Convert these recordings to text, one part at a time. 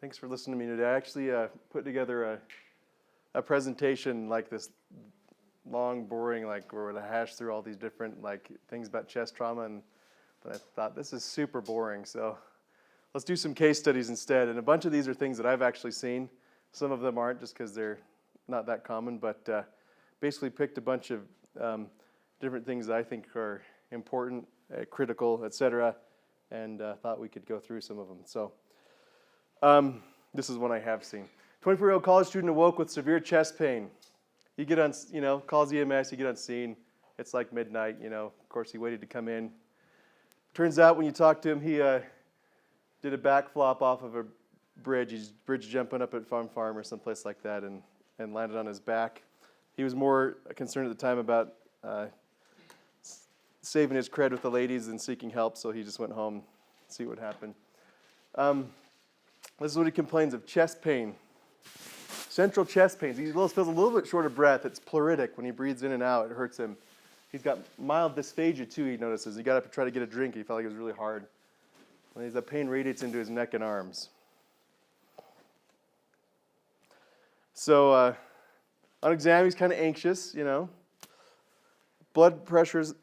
Thanks for listening to me today. I actually put together a presentation like this long, boring, like where I hash through all these different like things about chest trauma, but I thought this is super boring. So let's do some case studies instead. And a bunch of these are things that I've actually seen. Some of them aren't just because they're not that common, but basically picked a bunch of different things that I think are important, critical, etc., and thought we could go through some of them. So this is one I have seen. 24-year-old college student awoke with severe chest pain. You get on, calls EMS, you get on scene. It's like midnight, Of course, he waited to come in. Turns out when you talk to him, he did a backflop off of a bridge. He's bridge jumping up at Farm or someplace like that and landed on his back. He was more concerned at the time about saving his cred with the ladies than seeking help, so he just went home to see what happened. This is what he complains of: chest pain. Central chest pains. He feels a little bit short of breath. It's pleuritic. When he breathes in and out, it hurts him. He's got mild dysphagia, too, he notices. He got up to try to get a drink. He felt like it was really hard. And the pain radiates into his neck and arms. So on exam, he's kind of anxious, Blood pressure's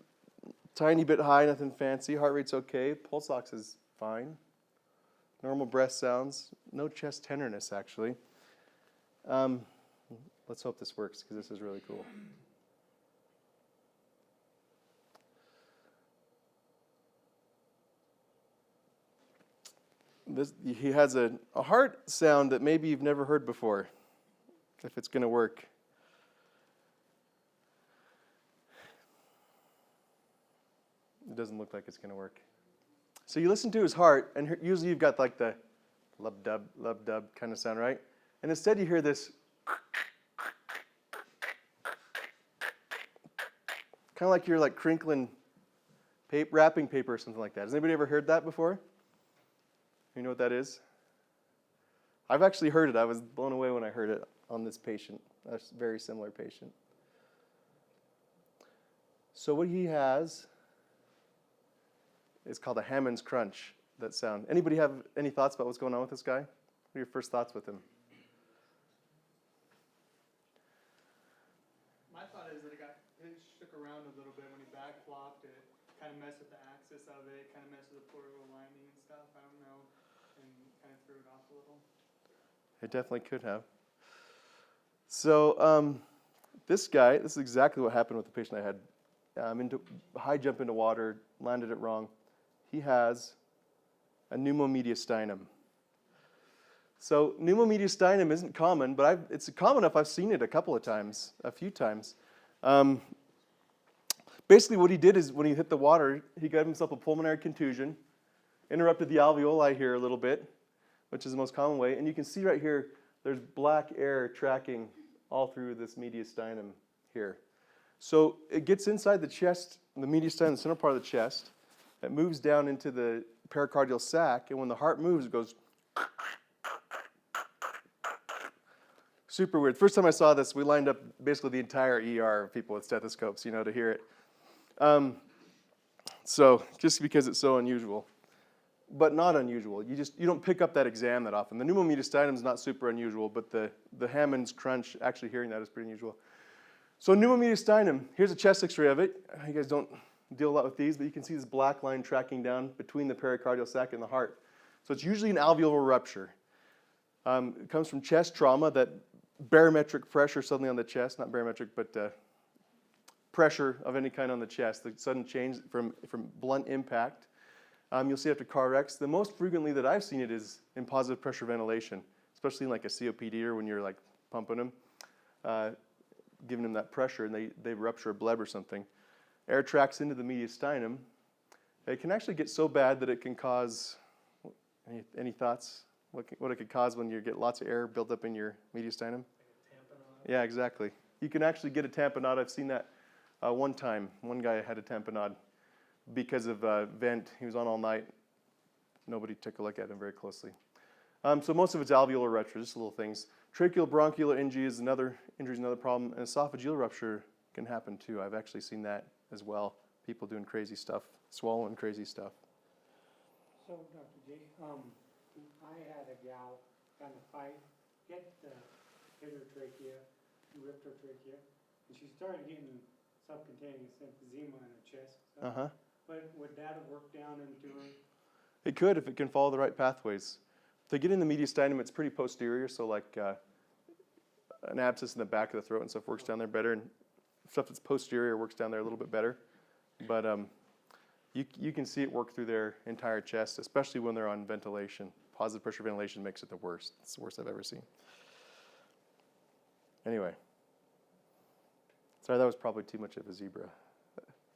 tiny bit high, nothing fancy. Heart rate's okay. Pulse ox is fine. Normal breath sounds. No chest tenderness, actually. Let's hope this works, because this is really cool. He has a heart sound that maybe you've never heard before, if it's going to work. It doesn't look like it's going to work. So you listen to his heart, and usually you've got like the lub-dub kind of sound, right? And instead you hear this kind of like you're like crinkling wrapping paper or something like that. Has anybody ever heard that before? You know what that is? I've actually heard it. I was blown away when I heard it on this patient, a very similar patient. So what he has is called a Hammond's crunch, that sound. Anybody have any thoughts about what's going on with this guy? What are your first thoughts with him? My thought is that it shook around a little bit when he backflopped. It kind of messed with the axis of it, kind of messed with the pleural lining and stuff. I don't know, and kind of threw it off a little. It definitely could have. So this is exactly what happened with the patient I had. High jump into water, landed it wrong. He has a pneumomediastinum. So pneumomediastinum isn't common, but it's common enough I've seen it a few times. Basically what he did is when he hit the water, he got himself a pulmonary contusion, interrupted the alveoli here a little bit, which is the most common way. And you can see right here, there's black air tracking all through this mediastinum here. So it gets inside the chest, the mediastinum, the central part of the chest. It moves down into the pericardial sac, and when the heart moves, it goes super weird. First time I saw this, we lined up basically the entire ER of people with stethoscopes, to hear it. So just because it's so unusual, but not unusual. You don't pick up that exam that often. The pneumomediastinum is not super unusual, but the Hammond's crunch, actually hearing that is pretty unusual. So pneumomediastinum, here's a chest x-ray of it. You guys don't deal a lot with these, but you can see this black line tracking down between the pericardial sac and the heart. So it's usually an alveolar rupture. It comes from chest trauma, that barometric pressure suddenly on the chest, not barometric, but pressure of any kind on the chest, the sudden change from blunt impact. You'll see after car wrecks. The most frequently that I've seen it is in positive pressure ventilation, especially in like a COPD or when you're like pumping them, giving them that pressure, and they rupture a bleb or something. Air tracks into the mediastinum. It can actually get so bad that it can cause, any thoughts? What it could cause when you get lots of air built up in your mediastinum? Like a tamponade? Yeah, exactly. You can actually get a tamponade. I've seen that one time. One guy had a tamponade because of vent. He was on all night. Nobody took a look at him very closely. So most of it's alveolar rupture, just little things. Tracheobronchial injury is another problem, and esophageal rupture can happen too. I've actually seen that as well. People doing crazy stuff, swallowing crazy stuff. So, Dr. Jay, I had a gal got in a fight, hit her trachea, ripped her trachea, and she started getting subcutaneous emphysema in her chest. So. Uh-huh. But would that have worked down into her? It could if it can follow the right pathways. If they get in the mediastinum, it's pretty posterior, so like an abscess in the back of the throat and stuff works down there better, and stuff that's posterior works down there a little bit better. But you can see it work through their entire chest, especially when they're on ventilation. Positive pressure ventilation makes it the worst. It's the worst I've ever seen. Anyway. Sorry, that was probably too much of a zebra.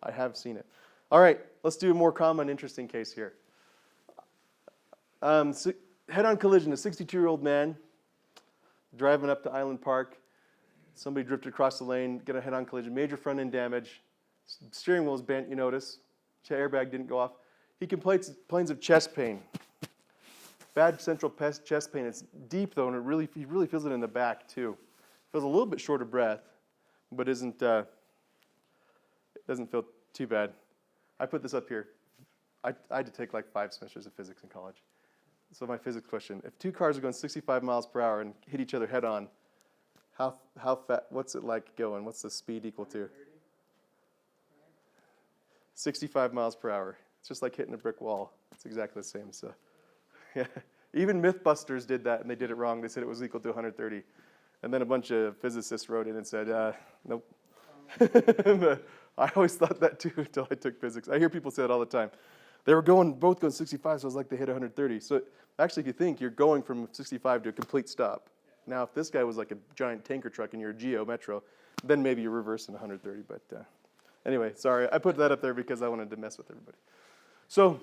I have seen it. All right, let's do a more common, interesting case here. Head-on collision, a 62-year-old man driving up to Island Park. Somebody drifted across the lane, get a head-on collision, major front-end damage. Steering wheel is bent, you notice. Airbag didn't go off. He complains of chest pain. Bad central chest pain. It's deep, though, and he really feels it in the back, too. Feels a little bit short of breath, but it doesn't feel too bad. I put this up here. I had to take like 5 semesters of physics in college. So my physics question, if two cars are going 65 miles per hour and hit each other head on, how fast, what's it like going? What's the speed equal to? 65 miles per hour. It's just like hitting a brick wall. It's exactly the same. So, yeah. Even Mythbusters did that, and they did it wrong. They said it was equal to 130. And then a bunch of physicists wrote in and said, nope. I always thought that too until I took physics. I hear people say it all the time. They were both going 65, so it was like they hit 130. So actually, if you think, you're going from 65 to a complete stop. Now, if this guy was like a giant tanker truck and you're a Geo Metro, then maybe you're reversing 130. But anyway, sorry. I put that up there because I wanted to mess with everybody. So,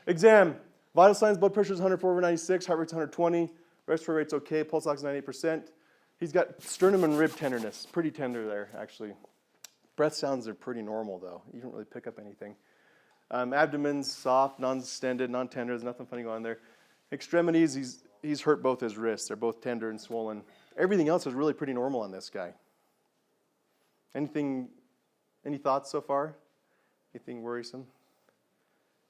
exam. Vital signs, blood pressure is 104/96, heart rate's 120, respiratory rate's okay, pulse ox 98%. He's got sternum and rib tenderness, pretty tender there, actually. Breath sounds are pretty normal, though. You don't really pick up anything. Abdomen's soft, non-distended, non-tender. There's nothing funny going on there. Extremities, he's hurt both his wrists. They're both tender and swollen. Everything else is really pretty normal on this guy. Any thoughts so far? Anything worrisome?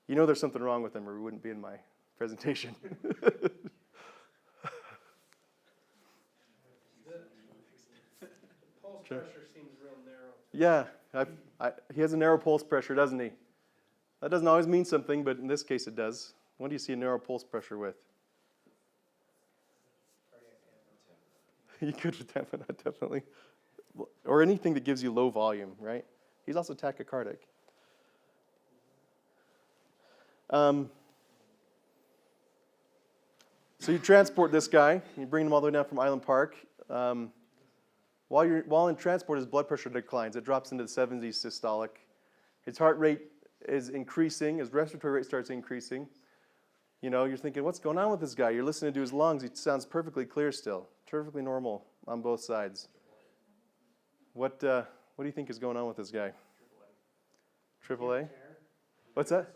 You know there's something wrong with him, or we wouldn't be in my presentation. Pulse pressure seems real narrow. Yeah, he has a narrow pulse pressure, doesn't he? That doesn't always mean something, but in this case it does. What do you see a narrow pulse pressure with? You could with tamponade, definitely. Or anything that gives you low volume, right? He's also tachycardic. So you transport this guy, you bring him all the way down from Island Park. While in transport, his blood pressure declines. It drops into the 70s systolic. His heart rate is increasing. His respiratory rate starts increasing. You know, you're thinking, what's going on with this guy? You're listening to his lungs. He sounds perfectly clear still, perfectly normal on both sides. What do you think is going on with this guy? AAA? What's that?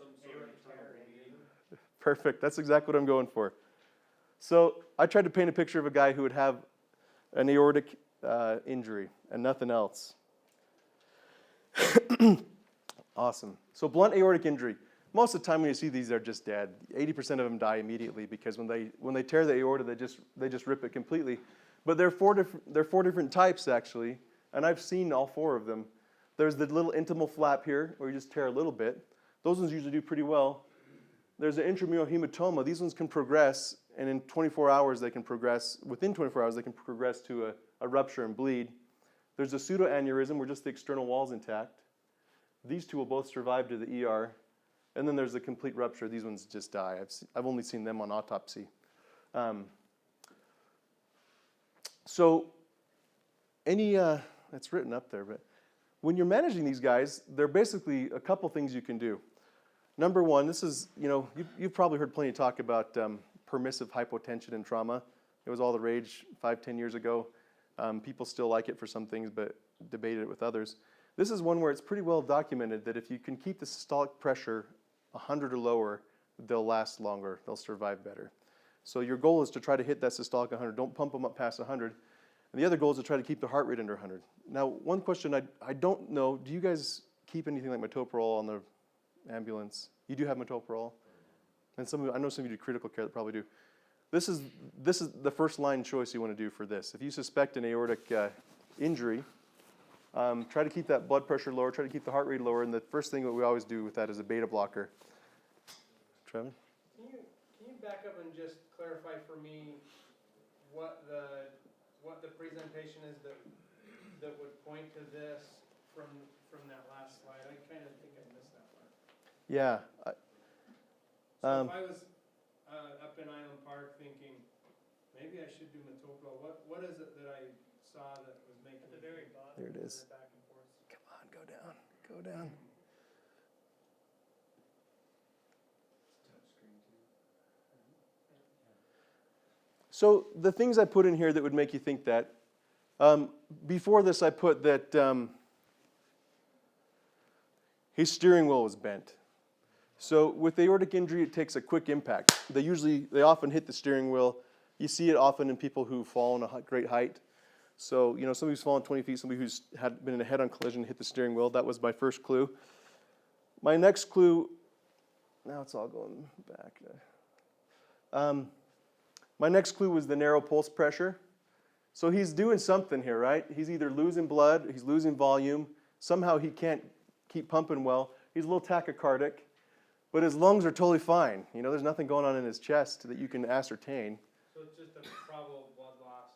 Perfect. That's exactly what I'm going for. So I tried to paint a picture of a guy who would have an aortic injury and nothing else. Awesome. So blunt aortic injury. Most of the time when you see these, they're just dead. 80% of them die immediately because when they tear the aorta, they just rip it completely. But there are four different types actually, and I've seen all 4 of them. There's the little intimal flap here, where you just tear a little bit. Those ones usually do pretty well. There's an intramural hematoma. These ones can progress, and in 24 hours they can progress. Within 24 hours they can progress to a rupture and bleed. There's a pseudoaneurysm where just the external wall's intact. These 2 will both survive to the ER. And then there's the complete rupture. These ones just die. I've only seen them on autopsy. So it's written up there, but when you're managing these guys, there are basically a couple things you can do. Number one, this is, you've probably heard plenty of talk about permissive hypotension and trauma. It was all the rage 5-10 years ago. People still like it for some things, but debated it with others. This is one where it's pretty well documented that if you can keep the systolic pressure 100 or lower, they'll last longer. They'll survive better. So your goal is to try to hit that systolic 100. Don't pump them up past 100. And the other goal is to try to keep the heart rate under 100. Now, one question I don't know, do you guys keep anything like metoprolol on the ambulance? You do have metoprolol? And I know some of you do critical care that probably do. this is the first line choice you want to do for this. If you suspect an aortic injury, try to keep that blood pressure lower, try to keep the heart rate lower, and the first thing that we always do with that is a beta blocker. Trevin? Can you back up and just clarify for me what the presentation is that would point to this from that last slide? I kind of think I missed that part. Yeah. So if I was up in Island Park thinking, maybe I should do metoprolol, what is it that I saw that was making At the very bottom. There it is. Back and forth. Come on, go down. Go down. So the things I put in here that would make you think that, before this I put that his steering wheel was bent. So with aortic injury, it takes a quick impact. They often hit the steering wheel. You see it often in people who've fallen a great height. So, somebody who's fallen 20 feet, somebody who's been in a head-on collision, hit the steering wheel. That was my first clue. My next clue, now it's all going back. My next clue was the narrow pulse pressure. So he's doing something here, right? He's either losing blood, he's losing volume. Somehow he can't keep pumping well. He's a little tachycardic, but his lungs are totally fine. There's nothing going on in his chest that you can ascertain. So it's just a probable blood loss.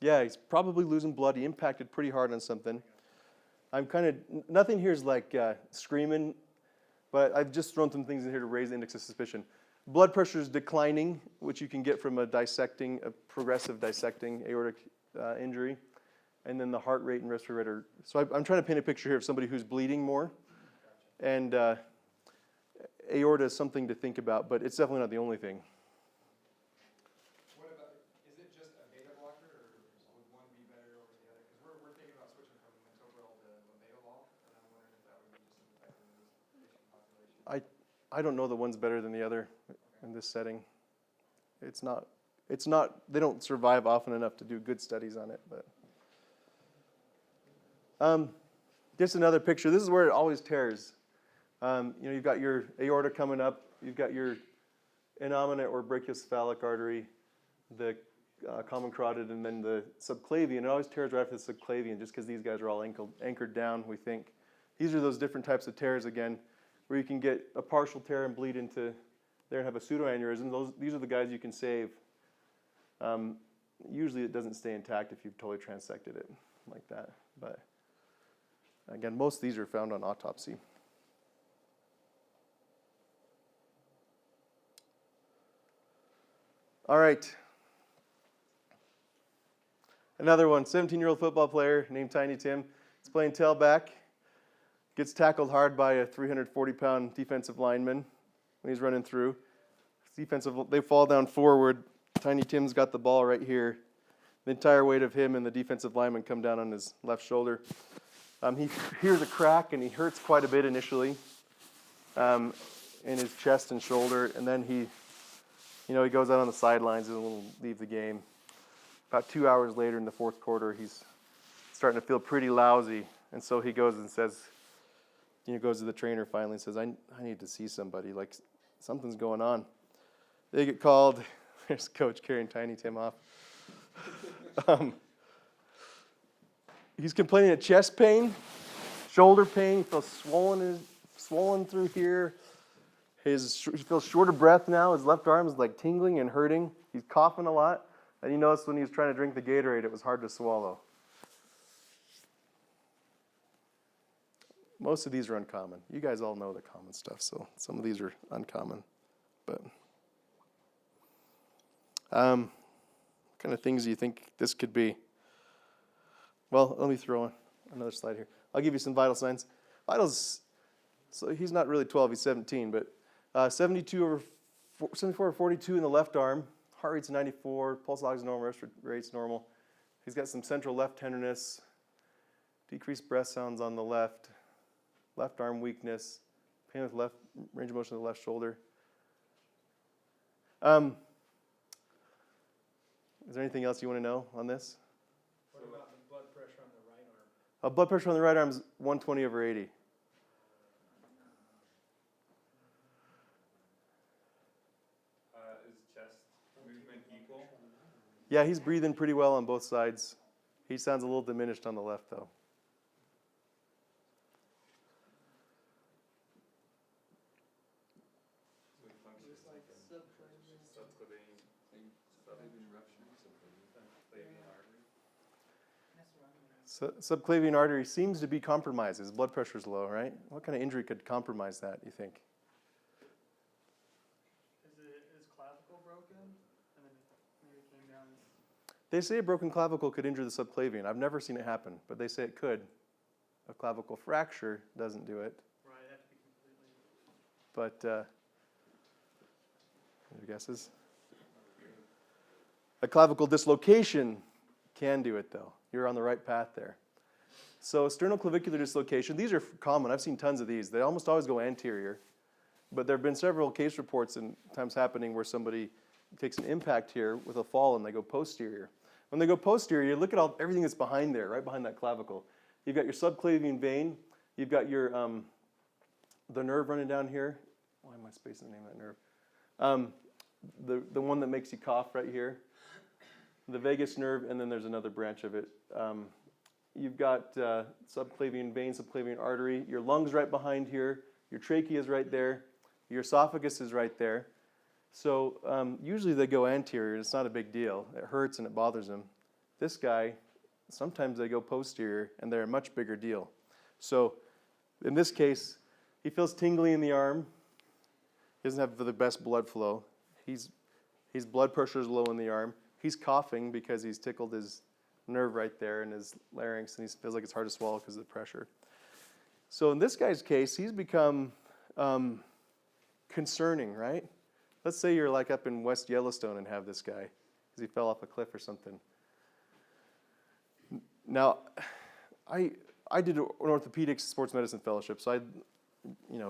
Yeah, he's probably losing blood. He impacted pretty hard on something. Nothing here is like screaming, but I've just thrown some things in here to raise the index of suspicion. Blood pressure is declining, which you can get from a progressive dissecting aortic injury. And then the heart rate and respirator. So I'm trying to paint a picture here of somebody who's bleeding more. And aorta is something to think about, but it's definitely not the only thing. What about, is it just a beta blocker, or would one be better over the other? Because we're thinking about switching from metoprolol to labetalol, and I'm wondering if that would be just affecting this patient population. I don't know that one's better than the other in this setting. It's not, they don't survive often enough to do good studies on it, but. Just another picture. This is where it always tears. You've got your aorta coming up. You've got your innominate or brachiocephalic artery, the common carotid, and then the subclavian. It always tears right after the subclavian just because these guys are all anchored down, we think. These are those different types of tears, again, where you can get a partial tear and bleed into there and have a pseudoaneurysm. These are the guys you can save. Usually it doesn't stay intact if you've totally transected it like that. But again, most of these are found on autopsy. All right. Another one, 17-year-old football player named Tiny Tim. He's playing tailback. Gets tackled hard by a 340-pound defensive lineman when he's running through. They fall down forward. Tiny Tim's got the ball right here. The entire weight of him and the defensive lineman come down on his left shoulder. He hears a crack, and he hurts quite a bit initially in his chest and shoulder. And then he goes out on the sidelines and will leave the game. About 2 hours later in the fourth quarter, he's starting to feel pretty lousy. And so he goes and says, goes to the trainer finally and says, I need to see somebody. Like, something's going on. They get called. There's coach carrying Tiny Tim off. He's complaining of chest pain, shoulder pain. He feels swollen through here. He feels short of breath now. His left arm is like tingling and hurting. He's coughing a lot. And you notice when he was trying to drink the Gatorade, it was hard to swallow. Most of these are uncommon. You guys all know the common stuff, so some of these are uncommon. But what kind of things do you think this could be? Well, let me throw in another slide here. I'll give you some vital signs. Vitals, so he's not really 12, he's 17, but 74 over 42 in the left arm. Heart rate's 94, pulse ox normal, respiratory rate's normal. He's got some central left tenderness, decreased breath sounds on the left arm weakness, pain with left range of motion of the left shoulder. Is there anything else you want to know on this? What about the blood pressure on the right arm? Blood pressure on the right arm is 120 over 80. Is chest movement Yeah, he's breathing pretty well on both sides. He sounds a little diminished on the left, though. Looks like subclavian. Subclavian artery seems to be compromised. His blood pressure's low, right? What kind of injury could compromise that, you think? Is clavicle broken? And then maybe it came down. They say a broken clavicle could injure the subclavian. I've never seen it happen, but they say it could. A clavicle fracture doesn't do it. Right, it had to be completely. But, any guesses? A clavicle dislocation can do it, though. You're on the right path there. So sternoclavicular dislocation, these are common. I've seen tons of these. They almost always go anterior. But there have been several case reports and times happening where somebody takes an impact here with a fall and they go posterior. When they go posterior, look at everything that's behind there, right behind that clavicle. You've got your subclavian vein. You've got your the nerve running down here. Why am I spacing the name of that nerve? The one that makes you cough right here. The vagus nerve, and then there's another branch of it. You've got subclavian vein, subclavian artery. Your lungs right behind here. Your trachea is right there. Your esophagus is right there. So usually they go anterior. It's not a big deal. It hurts and it bothers them. This guy, sometimes they go posterior, and they're a much bigger deal. So in this case, he feels tingly in the arm. He doesn't have the best blood flow. His blood pressure is low in the arm. He's coughing because he's tickled his nerve right there in his larynx, and he feels like it's hard to swallow because of the pressure. So in this guy's case, he's become concerning, right? Let's say you're like up in West Yellowstone and have this guy because he fell off a cliff or something. Now, I did an orthopedic sports medicine fellowship, so I've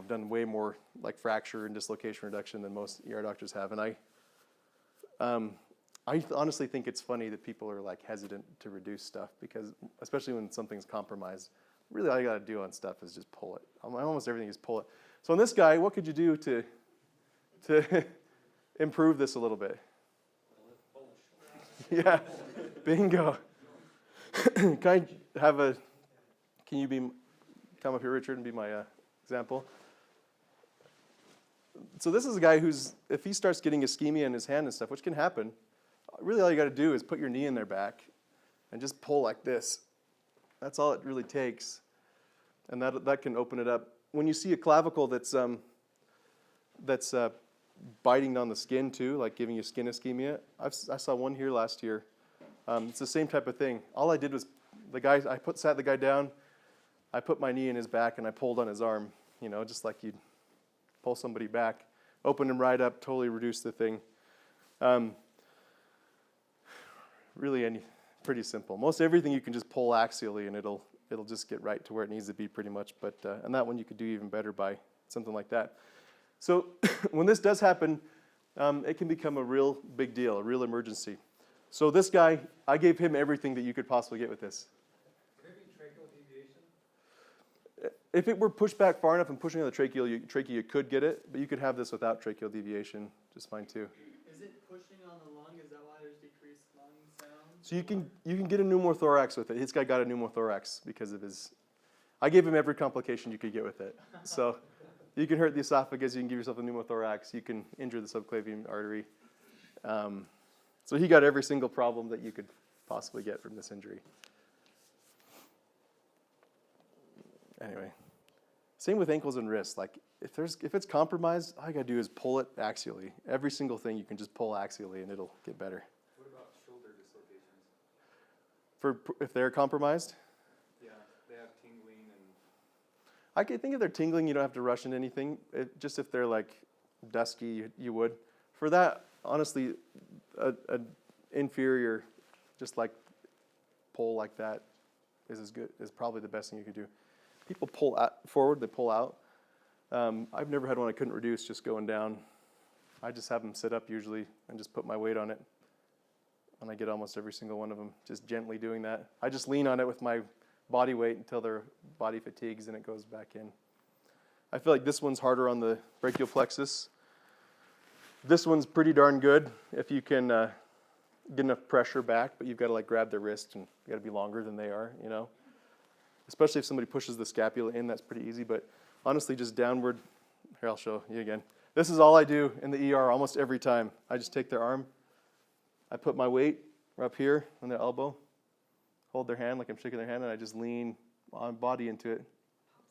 done way more like fracture and dislocation reduction than most ER doctors have, and I honestly think it's funny that people are like hesitant to reduce stuff because, especially when something's compromised, really all you got to do on stuff is just pull it. Almost everything is pull it. So on this guy, what could you do to improve this a little bit? Yeah, bingo. Can you come up here, Richard, and be my example? So this is a guy who's, if he starts getting ischemia in his hand and stuff, which can happen, really all you got to do is put your knee in their back and just pull like this. That's all it really takes. And that can open it up. When you see a clavicle that's biting on the skin too, like giving you skin ischemia, I saw one here last year. It's the same type of thing. All I did was sat the guy down, I put my knee in his back and I pulled on his arm, just like you'd pull somebody back. Opened him right up, totally reduced the thing. Really pretty simple. Most everything you can just pull axially and it'll just get right to where it needs to be pretty much. But and that one you could do even better by something like that. So when this does happen, it can become a real big deal, a real emergency. So this guy, I gave him everything that you could possibly get with this. Could it be tracheal deviation? If it were pushed back far enough and pushing on the trachea, you could get it, but you could have this without tracheal deviation just fine too. Is it pushing on the lung? Is that why there's decreased lung sound? So you can get a pneumothorax with it. This guy got a pneumothorax because of his. I gave him every complication you could get with it. So you can hurt the esophagus. You can give yourself a pneumothorax. You can injure the subclavian artery. So he got every single problem that you could possibly get from this injury. Anyway, same with ankles and wrists. Like if it's compromised, all you gotta do is pull it axially. Every single thing you can just pull axially, and it'll get better. What about shoulder dislocations? If they're compromised, Yeah, they have tingling and. I can think if they're tingling, you don't have to rush into anything. Just if they're like dusky, you would. For that, honestly, a inferior, just like pull like that is probably the best thing you could do. People pull forward, they pull out. I've never had one I couldn't reduce just going down. I just have them sit up usually and just put my weight on it. And I get almost every single one of them just gently doing that. I just lean on it with my body weight until their body fatigues and it goes back in. I feel like this one's harder on the brachial plexus. This one's pretty darn good if you can get enough pressure back, but you've got to like grab their wrist and you got to be longer than they are, you know. Especially if somebody pushes the scapula in, that's pretty easy. But honestly, just downward. Here, I'll show you again. This is all I do in the ER almost every time. I just take their arm, I put my weight up here on their elbow, hold their hand like I'm shaking their hand, and I just lean on body into it,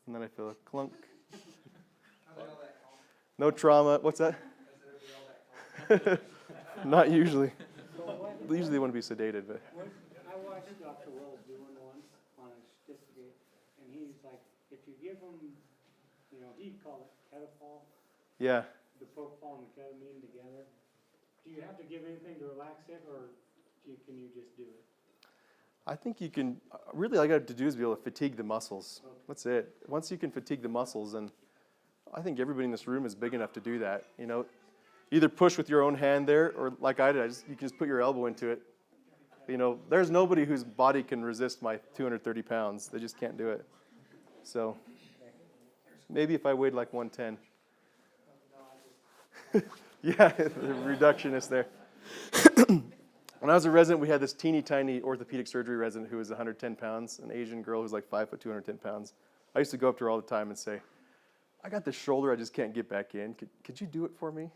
and then I feel a clunk. No trauma. What's that? Not usually. Usually they want to be sedated, but. I watched Dr. Wells do one once on a statistic, and he's like, if you give them, you know, he called it ketamine, Yeah. the propofol and the ketamine together. Do you have to give anything to relax it, or can you just do it? I think you can, really all you got to do is be able to fatigue the muscles. Okay. That's it. Once you can fatigue the muscles, and I think everybody in this room is big enough to do that, you know. Either push with your own hand there, or like I did, you can just put your elbow into it. You know, there's nobody whose body can resist my 230 pounds. They just can't do it. So maybe if I weighed like 110. Yeah, the reductionist there. When I was a resident, we had this teeny tiny orthopedic surgery resident who was 110 pounds, an Asian girl who's like 5 foot 210 pounds. I used to go up to her all the time and say, I got this shoulder I just can't get back in. Could you do it for me?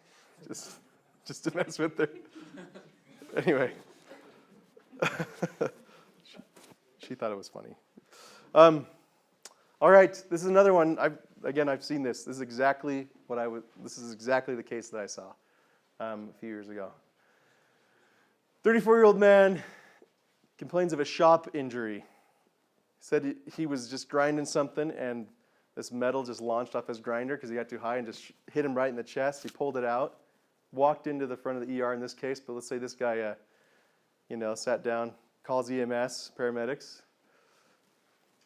Just to mess with her. Anyway. She thought it was funny. All right, this is another one. I've seen this. This is exactly the case that I saw a few years ago. 34-year-old man complains of a shop injury. Said he was just grinding something and this metal just launched off his grinder because he got too high and just hit him right in the chest. He pulled it out, walked into the front of the ER in this case, but let's say this guy, sat down, calls EMS, paramedics.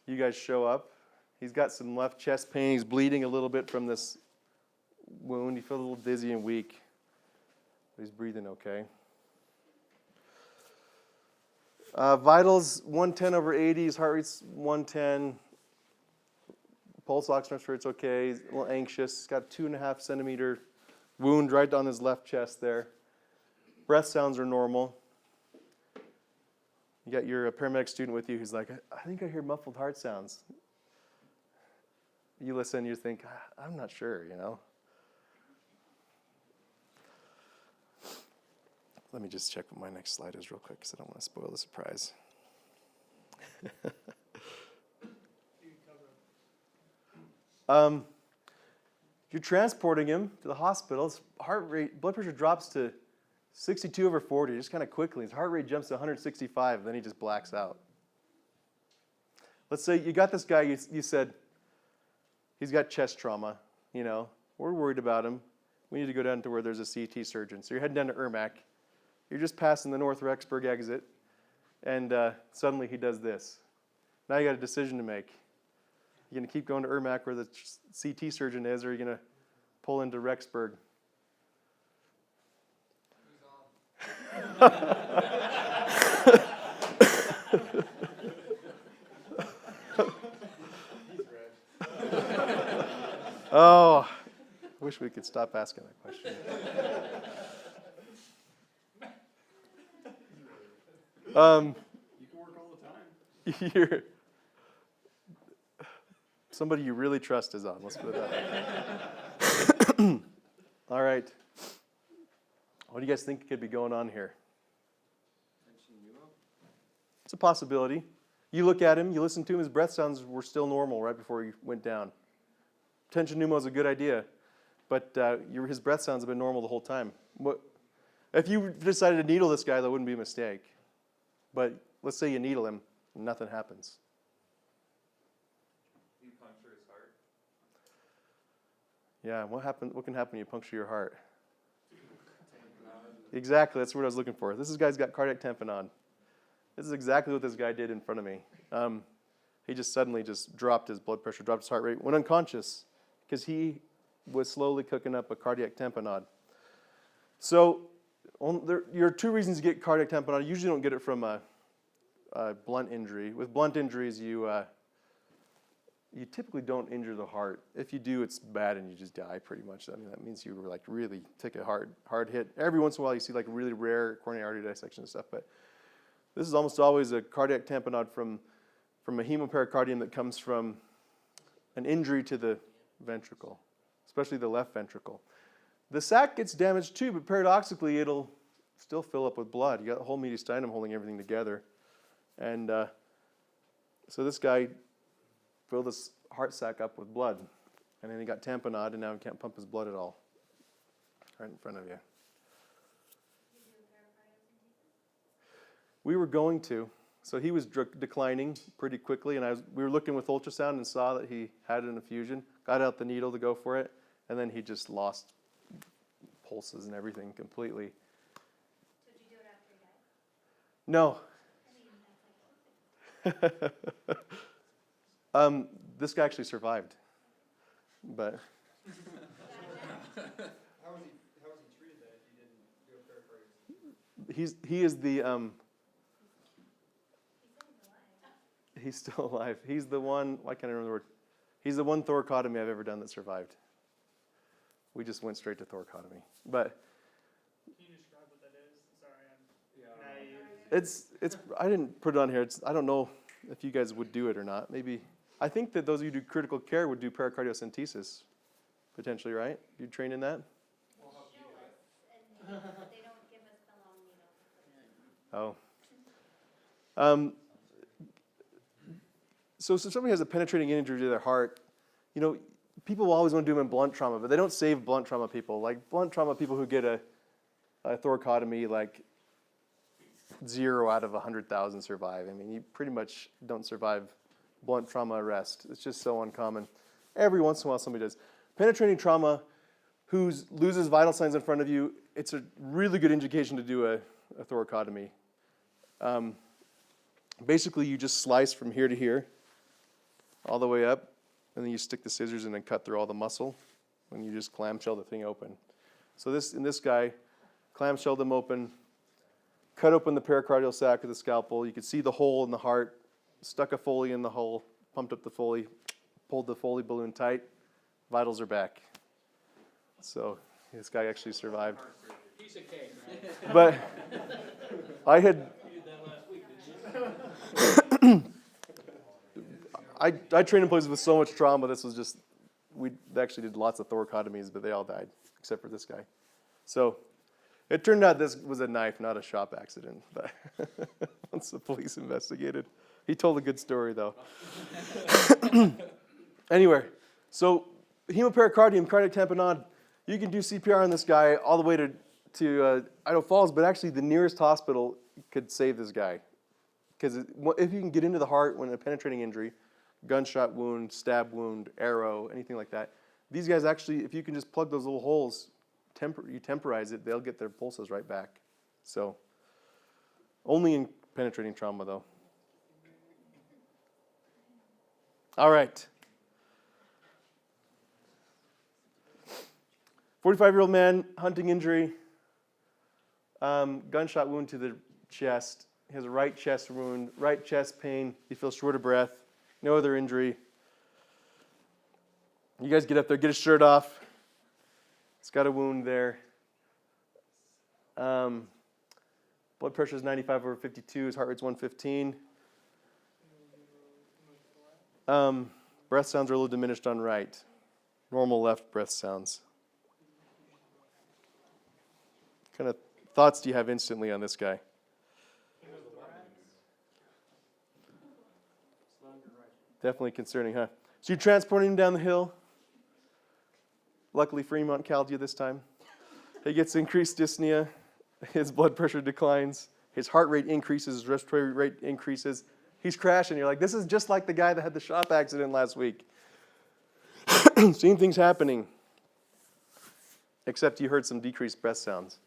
You guys show up. He's got some left chest pain. He's bleeding a little bit from this wound. He feels a little dizzy and weak, but he's breathing okay. Vitals 110/80. His heart rate's 110. Pulse oximeter rate's okay. He's a little anxious. He's got a 2.5 centimeter wound right on his left chest there. Breath sounds are normal. You got your paramedic student with you who's like, I think I hear muffled heart sounds. You listen, you think, I'm not sure, you know. Let me just check what my next slide is real quick because I don't want to spoil the surprise. You're transporting him to the hospital. His heart rate, blood pressure drops to 62/40, just kind of quickly. His heart rate jumps to 165, then he just blacks out. Let's say you got this guy, you said, he's got chest trauma, you know. We're worried about him. We need to go down to where there's a CT surgeon. So you're heading down to Ermac. You're just passing the North Rexburg exit, and suddenly he does this. Now you got a decision to make. You going to keep going to Ermac where the CT surgeon is, or are you going to pull into Rexburg? Oh, I wish we could stop asking that question. You can work all the time. Somebody you really trust is on. Let's put it that way. All right. What do you guys think could be going on here? It's a possibility. You look at him, you listen to him, his breath sounds were still normal right before he went down. Tension pneumo is a good idea, but his breath sounds have been normal the whole time. If you decided to needle this guy, that wouldn't be a mistake. But let's say you needle him, and nothing happens. You puncture his heart. Yeah, what can happen when you puncture your heart? Exactly, that's what I was looking for. This guy's got cardiac tamponade. This is exactly what this guy did in front of me. He just suddenly dropped his blood pressure, dropped his heart rate, went unconscious because he was slowly cooking up a cardiac tamponade. So there are two reasons to get cardiac tamponade. You usually don't get it from a blunt injury. With blunt injuries, you you typically don't injure the heart. If you do, it's bad and you just die pretty much. I mean, that means you were like really take a hard hit. Every once in a while you see like really rare coronary artery dissection and stuff, but this is almost always a cardiac tamponade from a hemopericardium that comes from an injury to the ventricle, especially the left ventricle. The sac gets damaged too, but paradoxically it'll still fill up with blood. You got the whole mediastinum holding everything together. And so this guy filled his heart sac up with blood. And then he got tamponade, and now he can't pump his blood at all. Right in front of you. We were going to. So he was declining pretty quickly, and we were looking with ultrasound and saw that he had an effusion, got out the needle to go for it, and then he just lost pulses and everything completely. So did you do it after he died? No. This guy actually survived, but How was he treated then if he didn't do a pericarditis? he is the he's still alive. He's the one. I can't remember the word. He's the one thoracotomy I've ever done that survived. We just went straight to thoracotomy, but Can you describe what that is? Sorry, I'm naive. it's. I didn't put it on here. I don't know if you guys would do it or not. Maybe. I think that those of you who do critical care would do pericardiocentesis, potentially, right? You train in that? They show us, but they don't give us the long needle. Oh. So somebody has a penetrating injury to their heart, people will always want to do them in blunt trauma, but they don't save blunt trauma people. Like blunt trauma people who get a thoracotomy, like 0 out of 100,000 survive. I mean, you pretty much don't survive blunt trauma arrest. It's just so uncommon. Every once in a while somebody does. Penetrating trauma who loses vital signs in front of you, it's a really good indication to do a thoracotomy. Basically, you just slice from here to here, all the way up, and then you stick the scissors in and cut through all the muscle, and you just clamshell the thing open. So in this guy, clamshelled him open, cut open the pericardial sac with a scalpel. You could see the hole in the heart, stuck a Foley in the hole, pumped up the Foley, pulled the Foley balloon tight, vitals are back. So this guy actually survived. Piece of cake, right? But I had... You did that last week, didn't you? I trained in places with so much trauma. This was just, we actually did lots of thoracotomies, but they all died, except for this guy. So it turned out this was a knife, not a shop accident. But once the police investigated. He told a good story, though. Anyway, so hemopericardium, cardiac tamponade, you can do CPR on this guy all the way to Idaho Falls, but actually the nearest hospital could save this guy. Because if you can get into the heart when a penetrating injury, gunshot wound, stab wound, arrow, anything like that, these guys actually, if you can just plug those little holes, you temporize it, they'll get their pulses right back. So, only in penetrating trauma, though. All right. 45-year-old man, hunting injury, gunshot wound to the chest. He has a right chest wound, right chest pain. He feels short of breath. No other injury. You guys get up there, get his shirt off. He's got a wound there. Blood pressure is 95/52. His heart rate's 115. Breath sounds are a little diminished on right. Normal left breath sounds. What kind of thoughts do you have instantly on this guy? Definitely concerning, huh? So you're transporting him down the hill. Luckily, Fremont called you this time. He gets increased dyspnea. His blood pressure declines. His heart rate increases. His respiratory rate increases. He's crashing. You're like, this is just like the guy that had the shop accident last week. Same thing's happening. Except you heard some decreased breath sounds.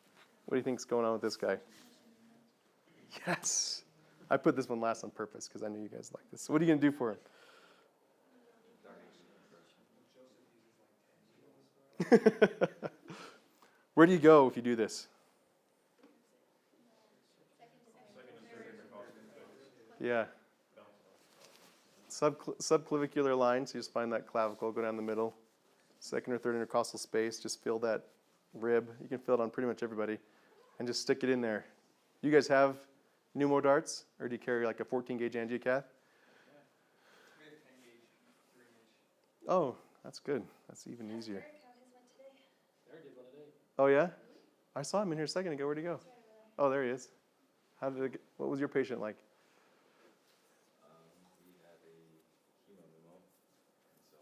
What do you think's going on with this guy? Yes. I put this one last on purpose because I knew you guys like this. So what are you going to do for him? Where do you go if you do this? Yeah. subclavicular line, so you just find that clavicle, go down the middle. Second or third intercostal space, just feel that rib. You can feel it on pretty much everybody. And just stick it in there. You guys have pneumo darts, or do you carry like a 14 gauge angiocath? We have 10 gauge, 3 inch. Oh, that's good. That's even easier. Eric, how his went today? Eric did one today. Oh yeah? I saw him in here a second ago. Where'd he go? He's right over there. Oh, there he is. What was your patient like? We had a chemo pneumo, and so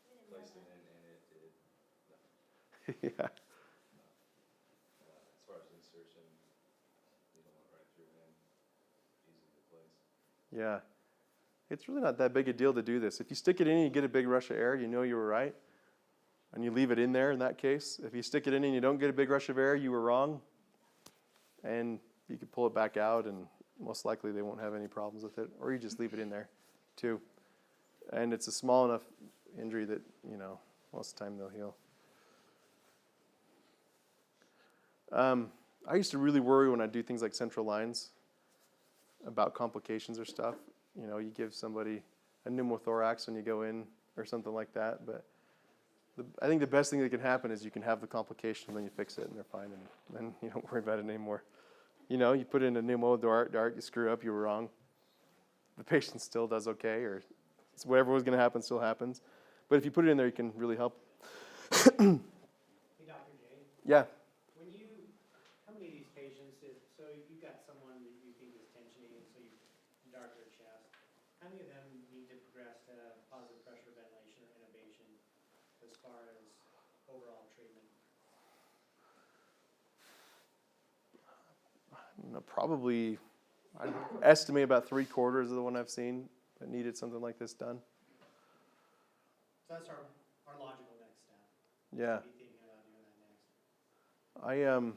We didn't know placed it that. in and it did nothing. Yeah. As far as insertion, needle went right through him, easy to place. Yeah. It's really not that big a deal to do this. If you stick it in and you get a big rush of air, you know you were right. And you leave it in there in that case. If you stick it in and you don't get a big rush of air, you were wrong. And you can pull it back out, and most likely they won't have any problems with it. Or you just leave it in there too. And it's a small enough injury that, most of the time they'll heal. I used to really worry when I do things like central lines about complications or stuff. You give somebody a pneumothorax when you go in or something like that. But I think the best thing that can happen is you can have the complication and then you fix it and they're fine, and then you don't worry about it anymore. You put in a pneumo dart, you screw up, you were wrong. The patient still does okay, or whatever was going to happen still happens. But if you put it in there, you can really help. Hey, Dr. Jay, Yeah. how many of these patients, so you've got someone that you think is tensioning, so you dart their chest, how many of them need to progress to positive pressure ventilation or intubation as far as overall treatment? Probably, I'd estimate about 3/4 of the one I've seen that needed something like this done. So that's our logical next step. Yeah. Be thinking about doing that next.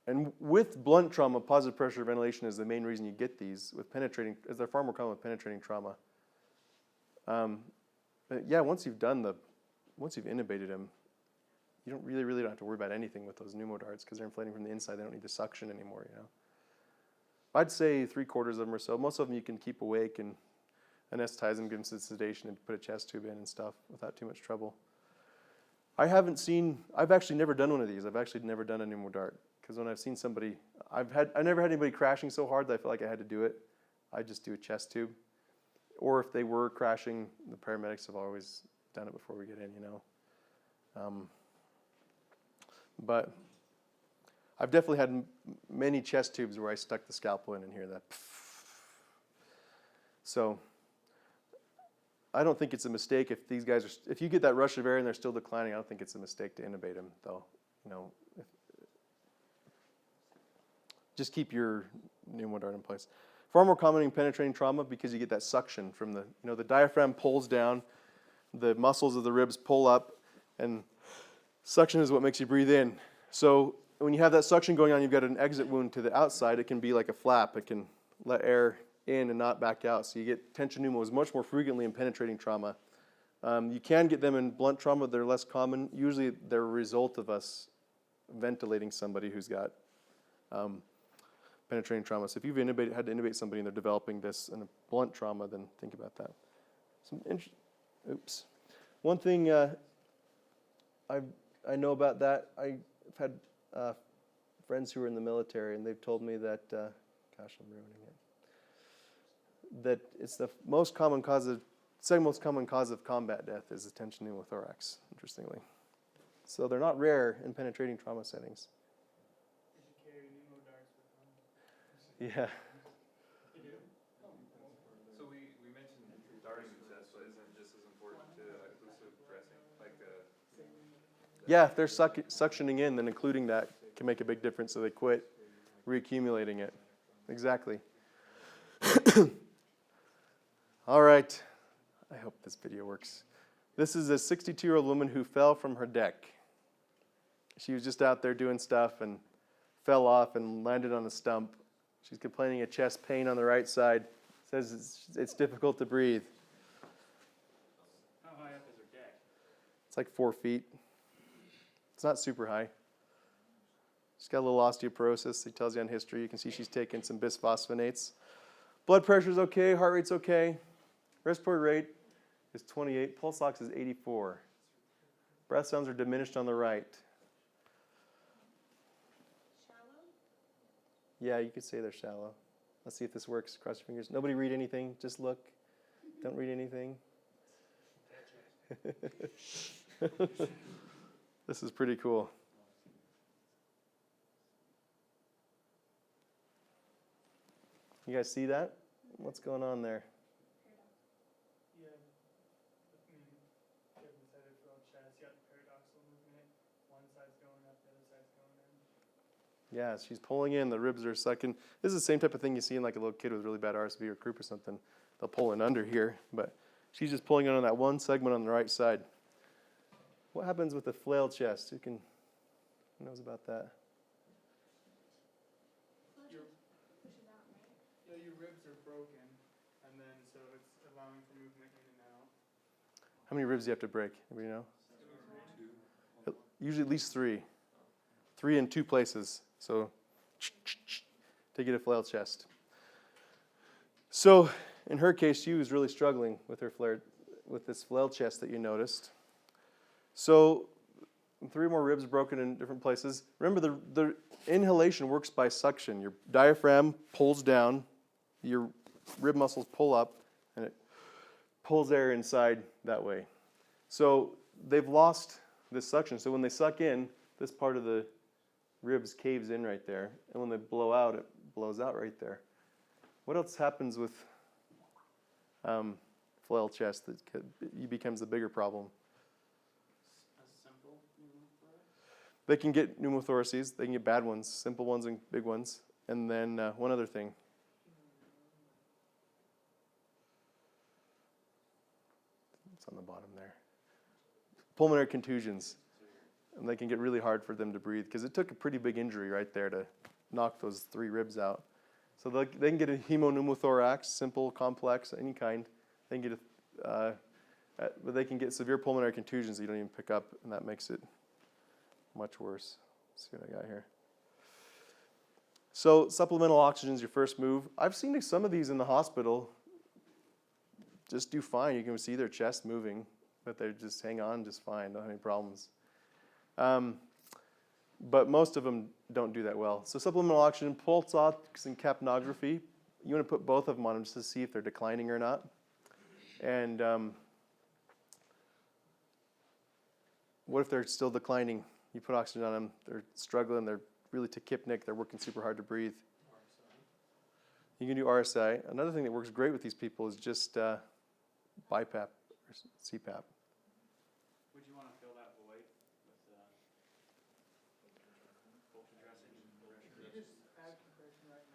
And with blunt trauma, positive pressure ventilation is the main reason you get these with penetrating, as they're far more common with penetrating trauma. But yeah, once you've intubated them, you don't really don't have to worry about anything with those pneumo darts because they're inflating from the inside. They don't need the suction anymore, I'd say 3/4 of them or so. Most of them you can keep awake and anesthetize them, give them some sedation, and put a chest tube in and stuff without too much trouble. I've actually never done one of these. I've actually never done a pneumo dart because when I've seen somebody, I've never had anybody crashing so hard that I felt like I had to do it. I just do a chest tube. Or if they were crashing, the paramedics have always done it before we get in, But I've definitely had many chest tubes where I stuck the scalpel in and hear that. So I don't think it's a mistake if these guys if you get that rush of air and they're still declining, I don't think it's a mistake to intubate them, though. Just keep your pneumo dart in place. Far more common in penetrating trauma because you get that suction from the diaphragm pulls down, the muscles of the ribs pull up, and suction is what makes you breathe in. So when you have that suction going on, you've got an exit wound to the outside. It can be like a flap. It can let air in and not back out. So you get tension pneumos much more frequently in penetrating trauma. You can get them in blunt trauma. They're less common. Usually they're a result of us ventilating somebody who's got penetrating trauma. So if you've had to intubate somebody and they're developing this in a blunt trauma, then think about that. One thing I know about that, I've had friends who are in the military, and they've told me that, gosh, I'm ruining it, that it's the second most common cause of combat death is a tension pneumothorax, interestingly. So they're not rare in penetrating trauma settings. You should carry pneumo darts with them. Yeah. You do? So we mentioned darting the chest, but isn't it just as important to occlusive dressing? Like Yeah, if they're suctioning in, then including that can make a big difference, so they quit reaccumulating it. Exactly. All right. I hope this video works. This is a 62-year-old woman who fell from her deck. She was just out there doing stuff and fell off and landed on a stump. She's complaining of chest pain on the right side. Says it's difficult to breathe. How high up is her deck? It's like 4 feet. It's not super high. She's got a little osteoporosis. He tells you on history. You can see she's taking some bisphosphonates. Blood pressure's okay. Heart rate's okay. Respiratory rate is 28. Pulse ox is 84. Breath sounds are diminished on the right. Shallow? Yeah, you could say they're shallow. Let's see if this works. Cross your fingers. Nobody read anything. Just look. Don't read anything. This is pretty cool. You guys see that? What's going on there? Yeah. Kevin said it for all chest. You got the paradoxal movement. One side's going up, the other side's going in. Yeah, she's pulling in. The ribs are sucking. This is the same type of thing you see in like a little kid with really bad RSV or croup or something. They'll pull in under here, but she's just pulling in on that one segment on the right side. What happens with the flail chest? Who knows about that? Pushes out, right? Yeah, your ribs are broken, and then so it's allowing for movement in and out. How many ribs do you have to break? Anybody know? Usually at least 3. 3 in 2 places. So to get a flail chest. So in her case, she was really struggling with with this flail chest that you noticed. So 3 more ribs broken in different places. Remember, the inhalation works by suction. Your diaphragm pulls down, your rib muscles pull up, and it pulls air inside that way. So they've lost this suction. So when they suck in, this part of the ribs caves in right there. And when they blow out, it blows out right there. What else happens with flail chest that becomes the bigger problem? They can get pneumothoraces. They can get bad ones, simple ones and big ones. And then one other thing. It's on the bottom there. Pulmonary contusions. And they can get really hard for them to breathe because it took a pretty big injury right there to knock those 3 ribs out. So they can get a hemopneumothorax, simple, complex, any kind. They can get but they can get severe pulmonary contusions that you don't even pick up, and that makes it much worse. Let's see what I got here. So supplemental oxygen is your first move. I've seen some of these in the hospital just do fine. You can see their chest moving, but they just hang on just fine, don't have any problems. But most of them don't do that well. So supplemental oxygen, pulse ox, and capnography. You want to put both of them on them just to see if they're declining or not. And what if they're still declining? You put oxygen on them, they're struggling, they're really tachypnic, they're working super hard to breathe. You can do RSI. Another thing that works great with these people is just BiPAP or CPAP. Would you want to fill that void with ultra dressing? You just add compression right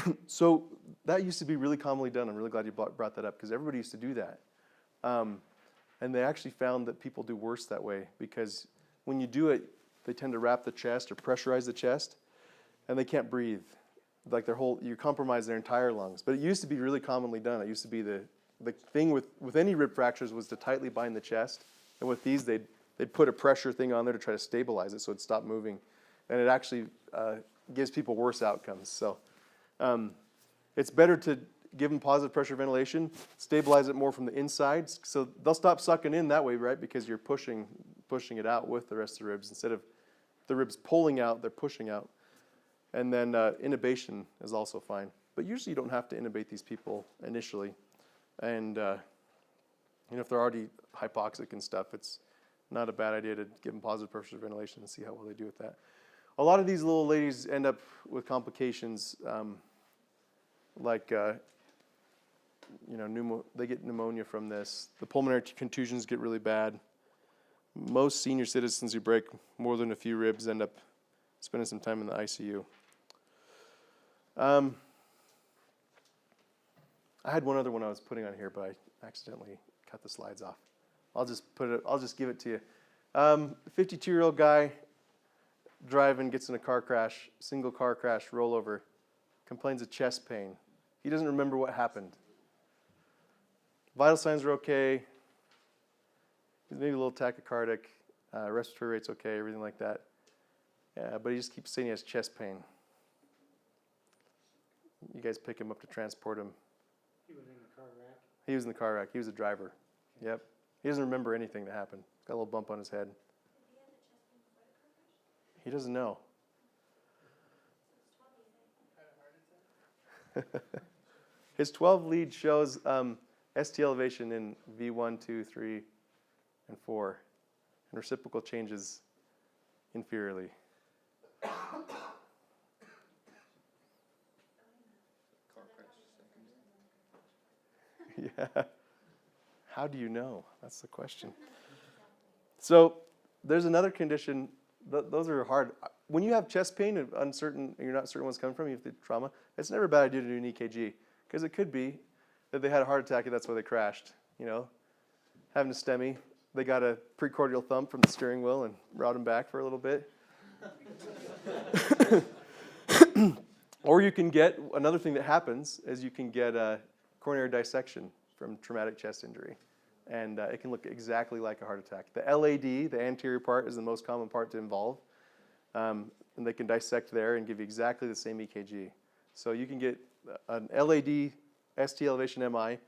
there. So that used to be really commonly done. I'm really glad you brought that up because everybody used to do that. And they actually found that people do worse that way because when you do it, they tend to wrap the chest or pressurize the chest, and they can't breathe. Like you compromise their entire lungs. But it used to be really commonly done. It used to be the thing with any rib fractures was to tightly bind the chest, and with these they'd put a pressure thing on there to try to stabilize it so it'd stop moving, and it actually gives people worse outcomes. So it's better to give them positive pressure ventilation, stabilize it more from the inside, so they'll stop sucking in that way, right? Because you're pushing it out with the rest of the ribs. Instead of the ribs pulling out, they're pushing out. And then intubation is also fine. But usually you don't have to intubate these people initially. And if they're already hypoxic and stuff, it's not a bad idea to give them positive pressure ventilation and see how well they do with that. A lot of these little ladies end up with complications they get pneumonia from this. The pulmonary contusions get really bad. Most senior citizens who break more than a few ribs end up spending some time in the ICU. I had one other one I was putting on here, but I accidentally cut the slides off. I'll just give it to you. 52-year-old guy driving, gets in a car crash, single car crash, rollover, complains of chest pain. He doesn't remember what happened. Vital signs are okay. He's maybe a little tachycardic. Respiratory rate's okay, everything like that. Yeah, but he just keeps saying he has chest pain. You guys pick him up to transport him. He was in the car wreck. He was in the car wreck. He was a driver. Yep. He doesn't remember anything that happened. Got a little bump on his head. Did he have the chest pain before the car crash? He doesn't know. So it's 12 days, eh? His 12 lead shows ST elevation in V1, 2, 3, and 4, and reciprocal changes inferiorly. Car crash second. Yeah. How do you know? That's the question. So there's another condition. Those are hard. When you have chest pain and uncertain, and you're not certain what's coming from, you have the trauma, it's never a bad idea to do an EKG, because it could be that they had a heart attack and that's why they crashed. You know, having a STEMI, they got a precordial thump from the steering wheel and brought him back for a little bit. Or you can get, another thing that happens is you can get a coronary dissection from traumatic chest injury. And it can look exactly like a heart attack. The LAD, the anterior part, is the most common part to involve. And they can dissect there and give you exactly the same EKG. So you can get an LAD, ST elevation MI,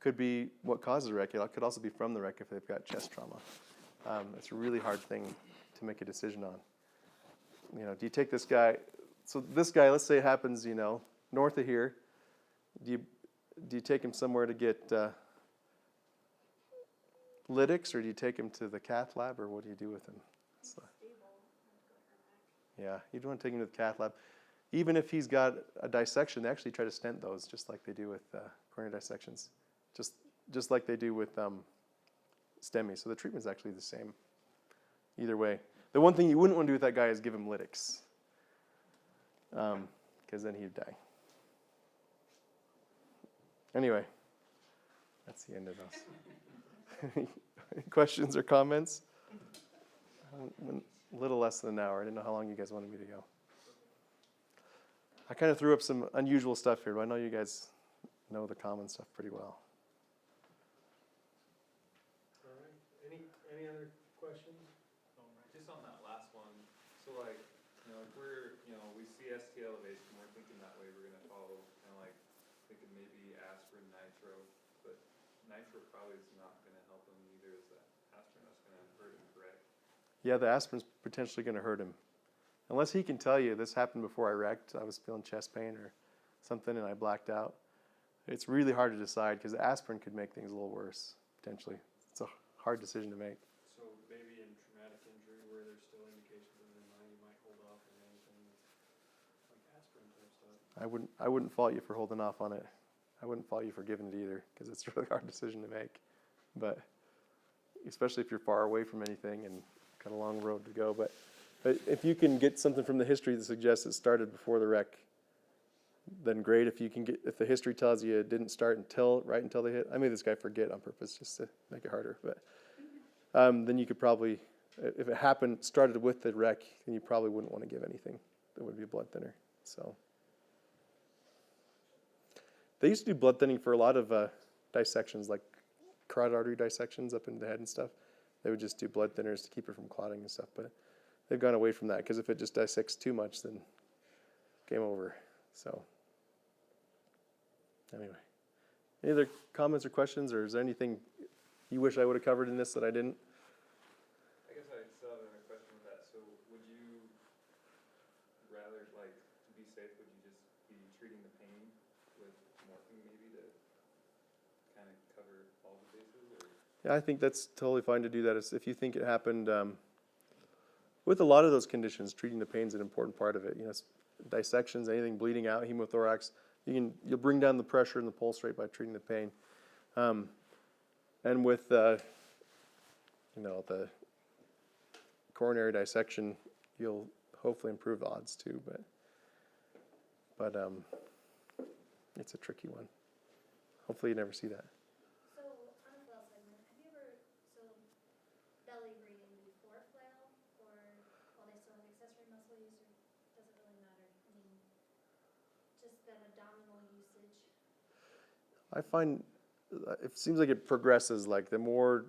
could be what causes a wreck. It could also be from the wreck if they've got chest trauma. It's a really hard thing to make a decision on. You know, do you take this guy? So this guy, let's say it happens, you know, north of here. Do you take him somewhere to get lytics, or do you take him to the cath lab, or what do you do with him? So, yeah, you'd want to take him to the cath lab. Even if he's got a dissection, they actually try to stent those, just like they do with coronary dissections, just like they do with STEMI. So the treatment's actually the same either way. The one thing you wouldn't want to do with that guy is give him lytics, because then he'd die. Anyway, that's the end of those. Any questions or comments? A little less than an hour. I didn't know how long you guys wanted me to go. I kind of threw up some unusual stuff here, but I know you guys know the common stuff pretty well. All right. Any other questions? Just on that last one, so like, you know, if we're, you know, we see ST elevation, we're thinking that way, we're gonna follow, kind of like, thinking maybe aspirin, nitro, but nitro probably is not gonna help him either, is that aspirin that's gonna hurt him, correct? Yeah, the aspirin's potentially going to hurt him. Unless he can tell you, this happened before I wrecked, I was feeling chest pain or something and I blacked out. It's really hard to decide because the aspirin could make things a little worse, potentially. It's a hard decision to make. So maybe in traumatic injury where there's still indications in their mind, you might hold off on anything like aspirin type stuff. I wouldn't fault you for holding off on it. I wouldn't fault you for giving it either, because it's a really hard decision to make. But especially if you're far away from anything and got a long road to go. But if you can get something from the history that suggests it started before the wreck, then great. If the history tells you it didn't start right until they hit. I made this guy forget on purpose just to make it harder. But then you could probably, if it started with the wreck, then you probably wouldn't want to give anything that would be a blood thinner. So they used to do blood thinning for a lot of dissections, like carotid artery dissections up in the head and stuff. They would just do blood thinners to keep it from clotting and stuff. But they've gone away from that because if it just dissects too much, then game over. So anyway, any other comments or questions, or is there anything you wish I would have covered in this that I didn't? I guess I still have another question with that, so would you rather, like, to be safe, would you just be treating the pain with morphine maybe to kind of cover all the bases, or? Yeah, I think that's totally fine to do that. If you think it happened, with a lot of those conditions, treating the pain is an important part of it. You know, dissections, anything bleeding out, hemothorax, you'll bring down the pressure and the pulse rate by treating the pain. And with the coronary dissection, you'll hopefully improve the odds too. But it's a tricky one. Hopefully you never see that. So, on a flail segment, have you ever, belly breathing before flail, or while they still have accessory muscle use, or does it really matter? I mean, just that abdominal usage. I find it seems like it progresses. Like the more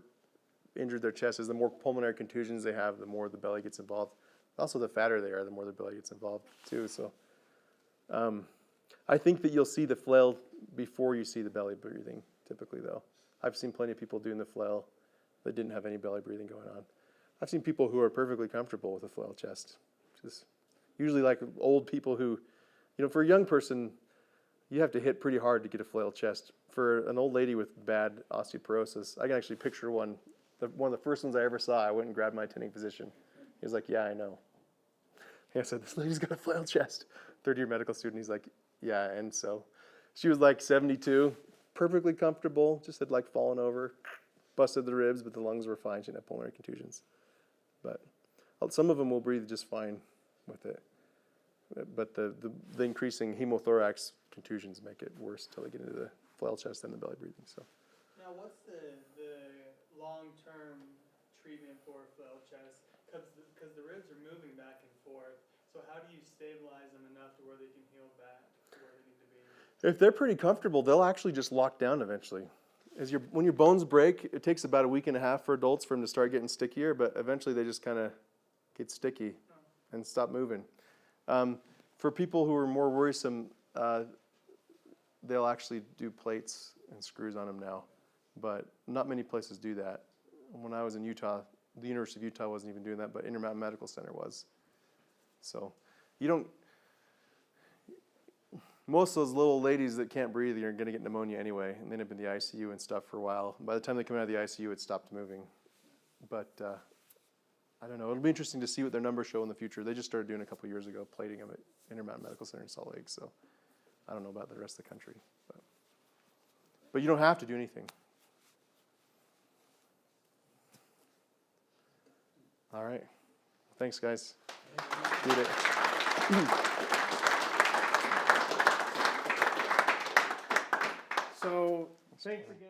injured their chest is, the more pulmonary contusions they have, the more the belly gets involved. Also, the fatter they are, the more their belly gets involved too. So, I think that you'll see the flail before you see the belly breathing. Typically, though, I've seen plenty of people doing the flail that didn't have any belly breathing going on. I've seen people who are perfectly comfortable with a flail chest. Just usually like old people who, for a young person, you have to hit pretty hard to get a flail chest. For an old lady with bad osteoporosis, I can actually picture one. One of the first ones I ever saw, I went and grabbed my attending physician. He was like, "Yeah, I know." And I said, "This lady's got a flail chest." Third-year medical student. He's like, "Yeah." And so she was like 72, perfectly comfortable, just had like fallen over, busted the ribs, but the lungs were fine. She didn't have pulmonary contusions. But some of them will breathe just fine with it. But the increasing hemothorax contusions make it worse until they get into the flail chest and the belly breathing. So Now, what's the long-term treatment for flail chest? Because the ribs are moving back and forth. So how do you stabilize them enough to where they can heal back to where they need to be? if they're pretty comfortable, they'll actually just lock down eventually. When your bones break, it takes about a week and a half for adults for them to start getting stickier, but eventually they just kind of get sticky and stop moving. For people who are more worrisome, they'll actually do plates and screws on them now, but not many places do that. When I was in Utah, the University of Utah wasn't even doing that, but Intermountain Medical Center was. So most of those little ladies that can't breathe are going to get pneumonia anyway, and they end up in the ICU and stuff for a while. By the time they come out of the ICU, it stopped moving. But I don't know. It'll be interesting to see what their numbers show in the future. They just started doing a couple years ago, plating them at Intermountain Medical Center in Salt Lake. So I don't know about the rest of the country. But you don't have to do anything. All right. Thanks, guys. Did it. So, thanks again.